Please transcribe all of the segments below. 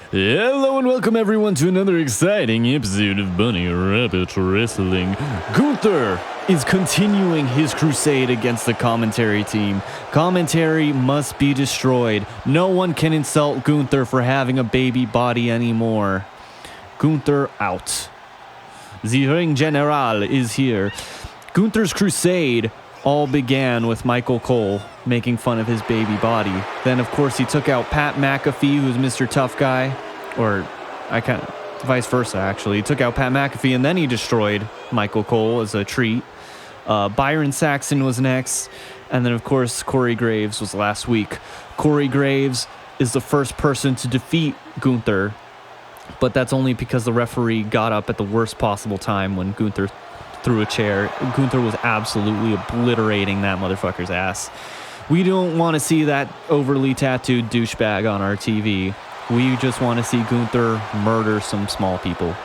Hello and welcome everyone to another exciting episode of Bunny Rabbit Wrestling. Gunther is continuing his crusade against the commentary team. Commentary must be destroyed. No one can insult Gunther for having a baby body anymore. Gunther out. The Ring General is here. Gunther's crusade all began with Michael Cole making fun of his baby body. Then, of course, he took out Pat McAfee, who's Mr. Tough Guy. Or, vice versa, actually. He took out Pat McAfee, and then he destroyed Michael Cole as a treat. Byron Saxton was next. And then, of course, Corey Graves was last week. Corey Graves is the first person to defeat Gunther. But that's only because the referee got up at the worst possible time when Gunther threw a chair. Gunther was absolutely obliterating that motherfucker's ass. We don't want to see that overly tattooed douchebag on our TV. We just want to see Gunther murder some small people.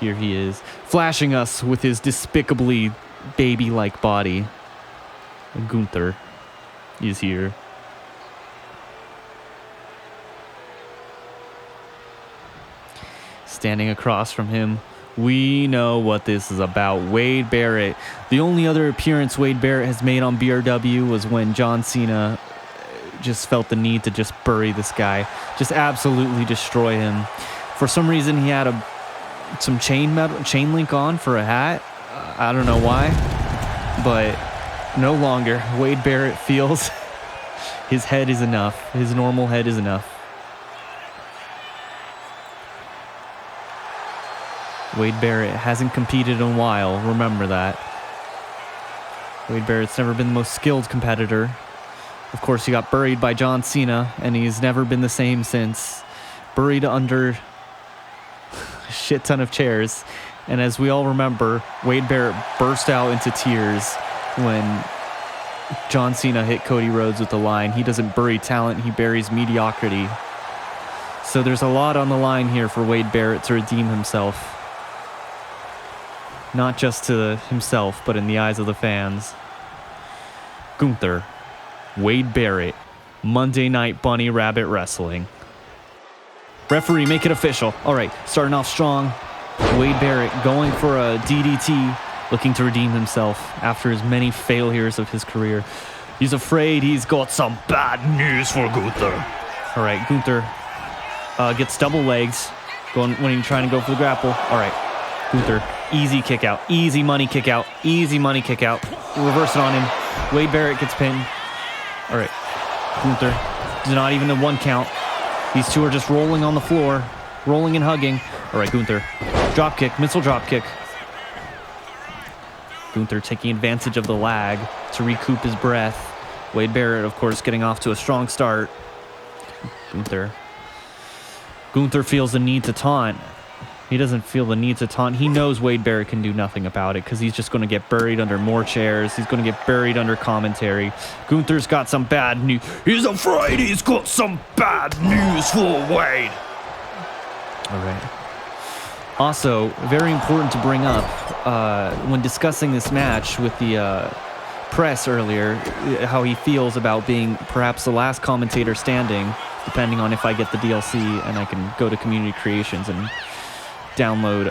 Here he is, flashing us with his despicably baby-like body. Gunther is here. Standing across from him, we know what this is about. Wade Barrett. The only other appearance Wade Barrett has made on BRW was when John Cena just felt the need to just bury this guy. Just absolutely destroy him. For some reason, he had some chain link on for a hat. I don't know why. But no longer. Wade Barrett feels his head is enough. His normal head is enough. Wade Barrett hasn't competed in a while, remember that. Wade Barrett's never been the most skilled competitor. Of course, he got buried by John Cena, and he's never been the same since. Buried under a shit ton of chairs. And as we all remember, Wade Barrett burst out into tears when John Cena hit Cody Rhodes with the line, "He doesn't bury talent, he buries mediocrity." So there's a lot on the line here for Wade Barrett to redeem himself. Not just to himself, but in the eyes of the fans. Gunther, Wade Barrett, Monday Night Bunny Rabbit Wrestling. Referee, make it official. All right, starting off strong. Wade Barrett going for a DDT, looking to redeem himself after his many failures of his career. He's afraid he's got some bad news for Gunther. All right, Gunther gets double legs when he's trying to go for the grapple. All right, Gunther. Easy kick out. Easy money kick out. Easy money kick out. Reverse it on him. Wade Barrett gets pinned. All right. Gunther. Not even a one count. These two are just rolling on the floor. Rolling and hugging. All right, Gunther. Drop kick. Missile drop kick. Gunther taking advantage of the lag to recoup his breath. Wade Barrett, of course, getting off to a strong start. Gunther feels the need to taunt. He doesn't feel the need to taunt. He knows Wade Barrett can do nothing about it because he's just going to get buried under more chairs. He's going to get buried under commentary. Gunther's got some bad news. He's afraid he's got some bad news for Wade. All right. Also, very important to bring up when discussing this match with the press earlier, how he feels about being perhaps the last commentator standing, depending on if I get the DLC and I can go to Community Creations and download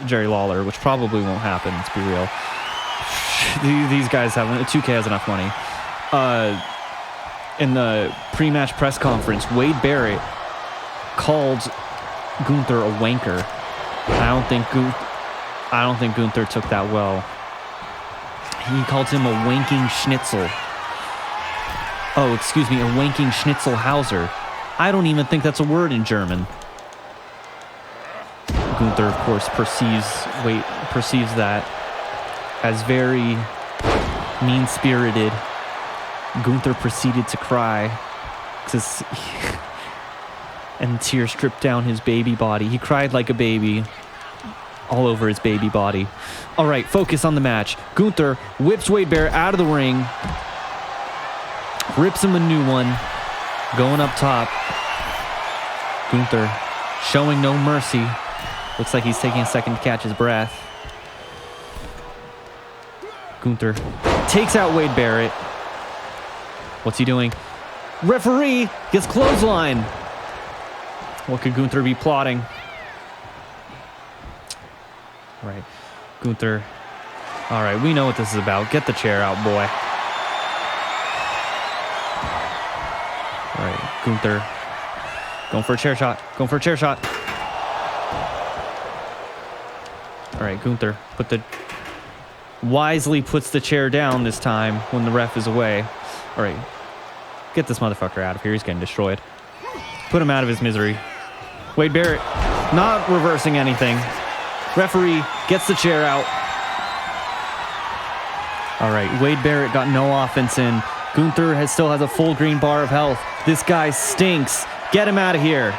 Jerry Lawler, which probably won't happen, let's be real. These guys have 2K has enough money. In the pre-match press conference, Wade Barrett called Gunther a wanker. I don't think Gunther took that well. He called him a wanking schnitzel. Oh, excuse me, a wanking schnitzelhauser. I don't even think that's a word in German. Gunther, of course, perceives that as very mean-spirited. Gunther proceeded to cry and tears dripped down his baby body. He cried like a baby all over his baby body. All right, focus on the match. Gunther whips Wade Barrett out of the ring, rips him a new one, going up top. Gunther showing no mercy. Looks like he's taking a second to catch his breath. Gunther takes out Wade Barrett. What's he doing? Referee gets clothesline. What could Gunther be plotting? All right, Gunther. All right, we know what this is about. Get the chair out, boy. All right, Gunther. Going for a chair shot. Going for a chair shot. All right, Gunther wisely puts the chair down this time when the ref is away. All right, get this motherfucker out of here. He's getting destroyed. Put him out of his misery. Wade Barrett not reversing anything. Referee gets the chair out. All right, Wade Barrett got no offense in. Gunther still has a full green bar of health. This guy stinks. Get him out of here.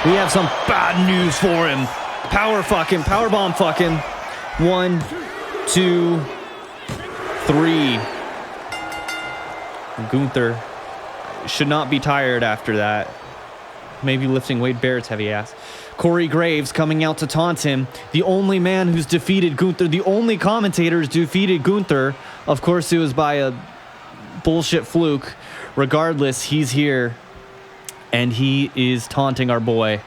We have some bad news for him. Power bomb fuck him. 1, 2, 3. Gunther should not be tired after that. Maybe lifting Wade Barrett's heavy ass. Corey Graves coming out to taunt him. The only man who's defeated Gunther, the only commentator who's defeated Gunther. Of course, it was by a bullshit fluke. Regardless, he's here. And he is taunting our boy.